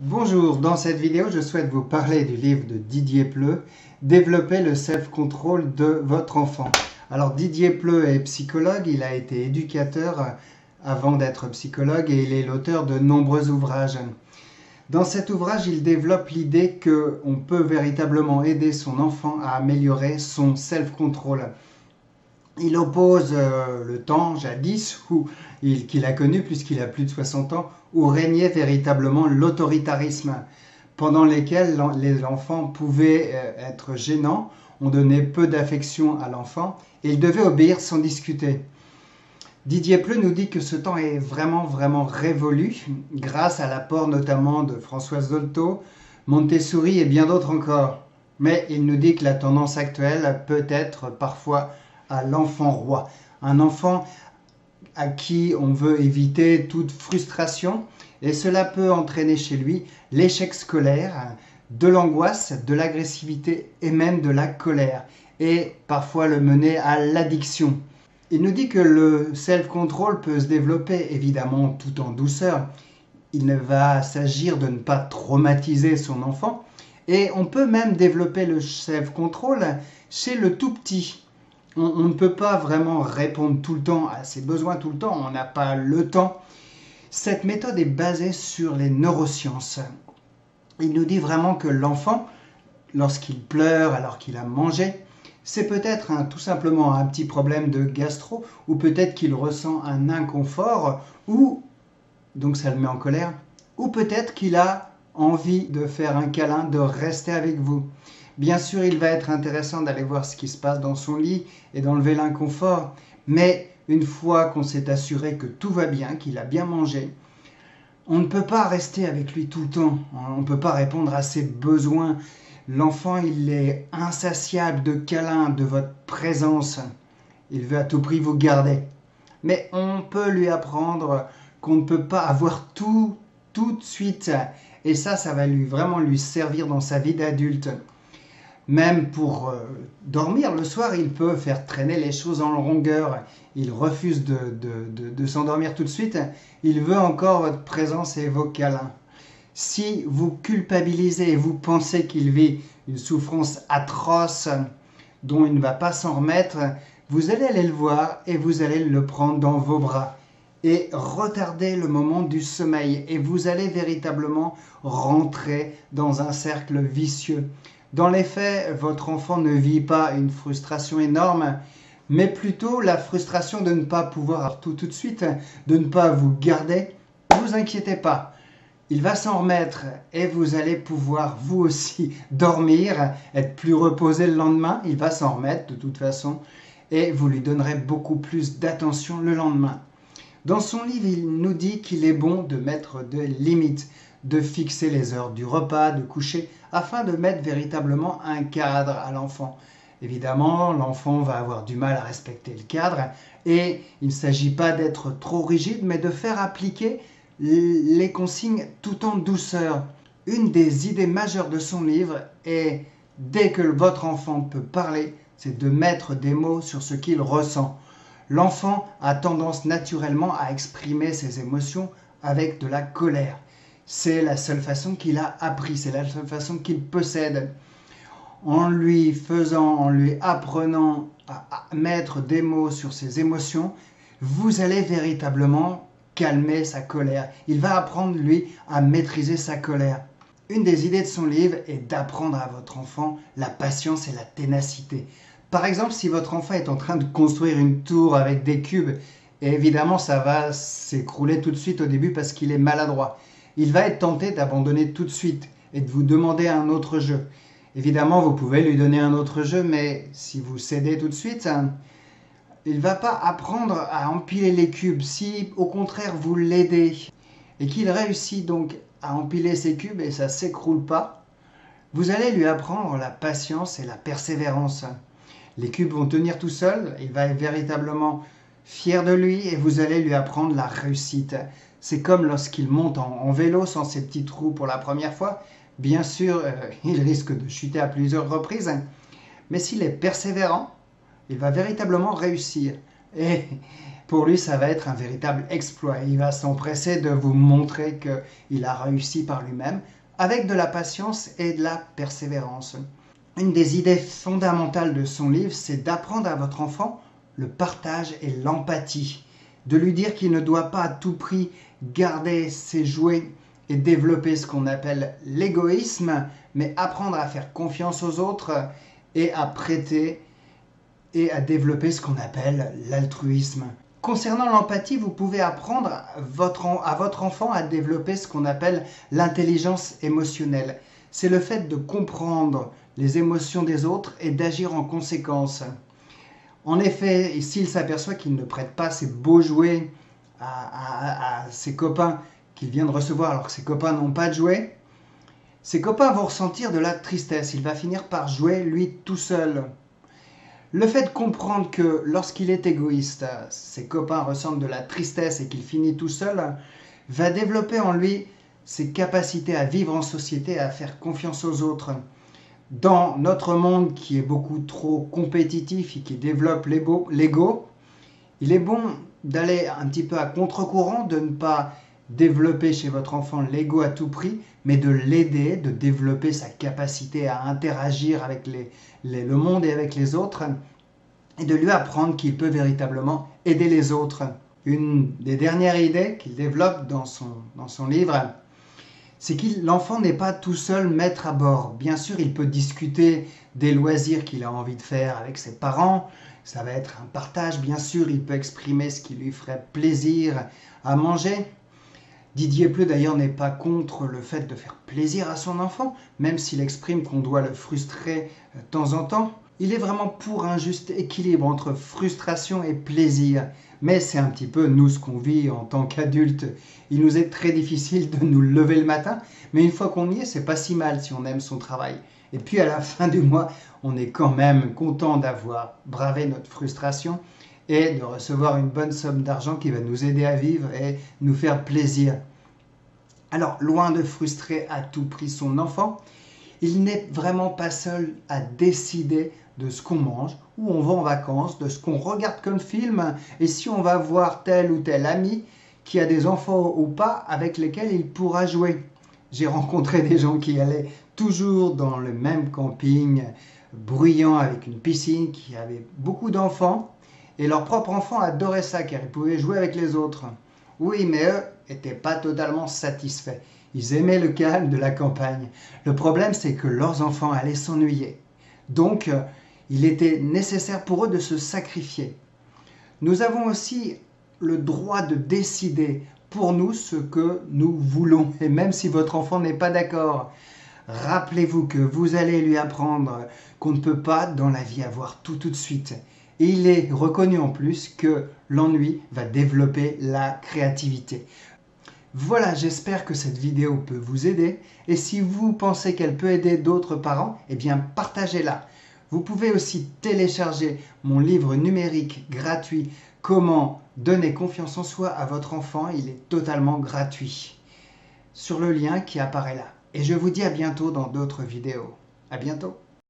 Bonjour, dans cette vidéo, je souhaite vous parler du livre de Didier Pleu, Développer le self-control de votre enfant. Alors Didier Pleu est psychologue, il a été éducateur avant d'être psychologue et il est l'auteur de nombreux ouvrages. Dans cet ouvrage, il développe l'idée qu'on peut véritablement aider son enfant à améliorer son self-control. Il oppose le temps jadis qu'il a connu puisqu'il a plus de 60 ans, où régnait véritablement l'autoritarisme, pendant lesquels les enfants pouvaient être gênants, on donnait peu d'affection à l'enfant et il devait obéir sans discuter. Didier Pleu nous dit que ce temps est vraiment révolu grâce à l'apport notamment de Françoise Dolto, Montessori et bien d'autres encore. Mais il nous dit que la tendance actuelle peut être parfois à l'enfant roi, un enfant à qui on veut éviter toute frustration et cela peut entraîner chez lui l'échec scolaire, de l'angoisse, de l'agressivité et même de la colère et parfois le mener à l'addiction. Il nous dit que le self-control peut se développer évidemment tout en douceur. Il va s'agir de ne pas traumatiser son enfant et on peut même développer le self-control chez le tout petit. On ne peut pas vraiment répondre tout le temps à ses besoins tout le temps, on n'a pas le temps. Cette méthode est basée sur les neurosciences. Il nous dit vraiment que l'enfant, lorsqu'il pleure alors qu'il a mangé, c'est peut-être tout simplement un petit problème de gastro, ou peut-être qu'il ressent un inconfort, ou donc ça le met en colère, ou peut-être qu'il a envie de faire un câlin, de rester avec vous. Bien sûr, il va être intéressant d'aller voir ce qui se passe dans son lit et d'enlever l'inconfort, mais une fois qu'on s'est assuré que tout va bien, qu'il a bien mangé, on ne peut pas rester avec lui tout le temps, on ne peut pas répondre à ses besoins. L'enfant, il est insatiable de câlins, de votre présence, il veut à tout prix vous garder. Mais on peut lui apprendre qu'on ne peut pas avoir tout de suite, et ça va vraiment lui servir dans sa vie d'adulte. Même pour dormir le soir, il peut faire traîner les choses en longueur. Il refuse de s'endormir tout de suite. Il veut encore votre présence et vos câlins. Si vous culpabilisez et vous pensez qu'il vit une souffrance atroce dont il ne va pas s'en remettre, vous allez aller le voir et vous allez le prendre dans vos bras et retarder le moment du sommeil. Et vous allez véritablement rentrer dans un cercle vicieux. Dans les faits, votre enfant ne vit pas une frustration énorme, mais plutôt la frustration de ne pas pouvoir avoir tout de suite, de ne pas vous garder. Ne vous inquiétez pas, il va s'en remettre et vous allez pouvoir vous aussi dormir, être plus reposé le lendemain. Il va s'en remettre de toute façon et vous lui donnerez beaucoup plus d'attention le lendemain. Dans son livre, il nous dit qu'il est bon de mettre des limites, de fixer les heures du repas, de coucher, afin de mettre véritablement un cadre à l'enfant. Évidemment, l'enfant va avoir du mal à respecter le cadre et il ne s'agit pas d'être trop rigide, mais de faire appliquer les consignes tout en douceur. Une des idées majeures de son livre est, dès que votre enfant peut parler, c'est de mettre des mots sur ce qu'il ressent. L'enfant a tendance naturellement à exprimer ses émotions avec de la colère. C'est la seule façon qu'il a appris, c'est la seule façon qu'il possède. En lui apprenant à mettre des mots sur ses émotions, vous allez véritablement calmer sa colère. Il va apprendre, lui, à maîtriser sa colère. Une des idées de son livre est d'apprendre à votre enfant la patience et la ténacité. Par exemple, si votre enfant est en train de construire une tour avec des cubes, et évidemment ça va s'écrouler tout de suite au début parce qu'il est maladroit, il va être tenté d'abandonner tout de suite et de vous demander un autre jeu. Évidemment, vous pouvez lui donner un autre jeu, mais si vous cédez tout de suite, il ne va pas apprendre à empiler les cubes. Si au contraire vous l'aidez et qu'il réussit donc à empiler ses cubes et ça ne s'écroule pas, vous allez lui apprendre la patience et la persévérance. Les cubes vont tenir tout seuls, il va être véritablement fier de lui et vous allez lui apprendre la réussite. C'est comme lorsqu'il monte en vélo sans ses petits trous pour la première fois. Bien sûr, il risque de chuter à plusieurs reprises, mais s'il est persévérant, il va véritablement réussir. Et pour lui, ça va être un véritable exploit. Il va s'empresser de vous montrer qu'il a réussi par lui-même, avec de la patience et de la persévérance. Une des idées fondamentales de son livre, c'est d'apprendre à votre enfant le partage et l'empathie. De lui dire qu'il ne doit pas à tout prix garder ses jouets et développer ce qu'on appelle l'égoïsme, mais apprendre à faire confiance aux autres et à prêter et à développer ce qu'on appelle l'altruisme. Concernant l'empathie, vous pouvez apprendre à votre enfant à développer ce qu'on appelle l'intelligence émotionnelle. C'est le fait de comprendre les émotions des autres et d'agir en conséquence. En effet, s'il s'aperçoit qu'il ne prête pas ses beaux jouets à ses copains qu'il vient de recevoir alors que ses copains n'ont pas de jouets, ses copains vont ressentir de la tristesse. Il va finir par jouer lui tout seul. Le fait de comprendre que lorsqu'il est égoïste, ses copains ressentent de la tristesse et qu'il finit tout seul, va développer en lui ses capacités à vivre en société et à faire confiance aux autres. Dans notre monde qui est beaucoup trop compétitif et qui développe l'ego, il est bon d'aller un petit peu à contre-courant, de ne pas développer chez votre enfant l'ego à tout prix, mais de l'aider, de développer sa capacité à interagir avec le monde et avec les autres, et de lui apprendre qu'il peut véritablement aider les autres. Une des dernières idées qu'il développe dans son livre, c'est que l'enfant n'est pas tout seul maître à bord. Bien sûr, il peut discuter des loisirs qu'il a envie de faire avec ses parents. Ça va être un partage, bien sûr. Il peut exprimer ce qui lui ferait plaisir à manger. Didier Pleu, d'ailleurs, n'est pas contre le fait de faire plaisir à son enfant, même s'il exprime qu'on doit le frustrer de temps en temps. Il est vraiment pour un juste équilibre entre frustration et plaisir. Mais c'est un petit peu nous ce qu'on vit en tant qu'adultes. Il nous est très difficile de nous lever le matin, mais une fois qu'on y est, c'est pas si mal si on aime son travail. Et puis à la fin du mois, on est quand même content d'avoir bravé notre frustration et de recevoir une bonne somme d'argent qui va nous aider à vivre et nous faire plaisir. Alors, loin de frustrer à tout prix son enfant, il n'est vraiment pas seul à décider de ce qu'on mange, où on va en vacances, de ce qu'on regarde comme film, et si on va voir tel ou tel ami qui a des enfants ou pas avec lesquels il pourra jouer. J'ai rencontré des gens qui allaient toujours dans le même camping, bruyant avec une piscine, qui avaient beaucoup d'enfants, et leurs propres enfants adoraient ça, car ils pouvaient jouer avec les autres. Oui, mais eux n'étaient pas totalement satisfaits. Ils aimaient le calme de la campagne. Le problème, c'est que leurs enfants allaient s'ennuyer. Donc, il était nécessaire pour eux de se sacrifier. Nous avons aussi le droit de décider pour nous ce que nous voulons. Et même si votre enfant n'est pas d'accord, rappelez-vous que vous allez lui apprendre qu'on ne peut pas dans la vie avoir tout de suite. Et il est reconnu en plus que l'ennui va développer la créativité. Voilà, j'espère que cette vidéo peut vous aider. Et si vous pensez qu'elle peut aider d'autres parents, eh bien partagez-la. Vous pouvez aussi télécharger mon livre numérique gratuit « Comment donner confiance en soi à votre enfant ». Il est totalement gratuit sur le lien qui apparaît là. Et je vous dis à bientôt dans d'autres vidéos. À bientôt.